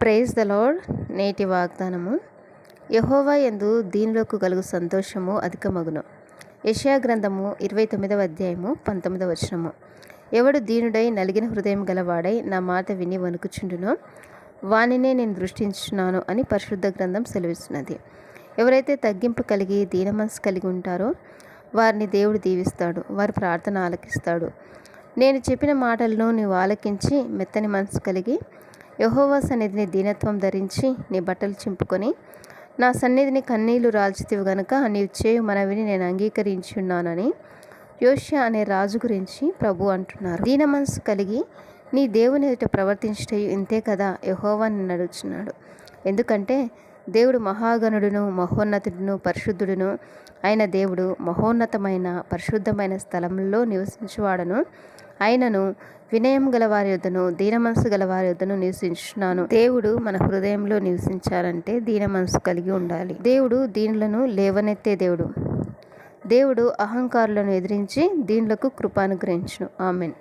Praise the lord. నేటి వాగ్దానము. యెహోవా యందు దీనులకు కలుగు సంతోషము అధికమగును. యెషయా గ్రంథము 29వ అధ్యాయము 19వ వచనము. ఎవడు దీనుడై నలిగిన హృదయం గలవాడై నా మాట విని వణుకుచుండునో వానినే నేను దృష్టించున్నాను అని పరిశుద్ధ గ్రంథం సెలవిస్తున్నది. ఎవరైతే తగ్గింపు కలిగి దీన మనసు కలిగి ఉంటారో వారిని దేవుడు దీవిస్తాడు, వారి ప్రార్థన ఆలకిస్తాడు. నేను చెప్పిన మాటలను నీవు ఆలకించి మెత్తని మనసు కలిగి యెహోవా సన్నిధిని దీనత్వం ధరించి నీ బట్టలు చింపుకొని నా సన్నిధిని కన్నీళ్లు రాల్చితివి గనుక నీవు చేయు మనవిని నేను అంగీకరించున్నానని యోషియా అనే రాజు గురించి ప్రభు అంటున్నారు. దీన మనసు కలిగి నీ దేవుని ఎదుట ప్రవర్తించుటయు ఇంతే కదా యెహోవా నిన్ను అడుగుచున్నాడు. ఎందుకంటే దేవుడు మహాగణుడును మహోన్నతుడును పరిశుద్ధుడును ఆయన దేవుడు మహోన్నతమైన పరిశుద్ధమైన స్థలంలో నివసించువాడను ఆయనను వినయం గల వారి యొద్దను దీన మనసు గల వారి యొద్దను నివసించున్నాను. దేవుడు మన హృదయంలో నివసించాలంటే దీన మనసు కలిగి ఉండాలి. దేవుడు దీనులను లేవనెత్తే దేవుడు. దేవుడు అహంకారులను ఎదిరించి దీనులకు కృప అనుగ్రహించును. ఆమెన్.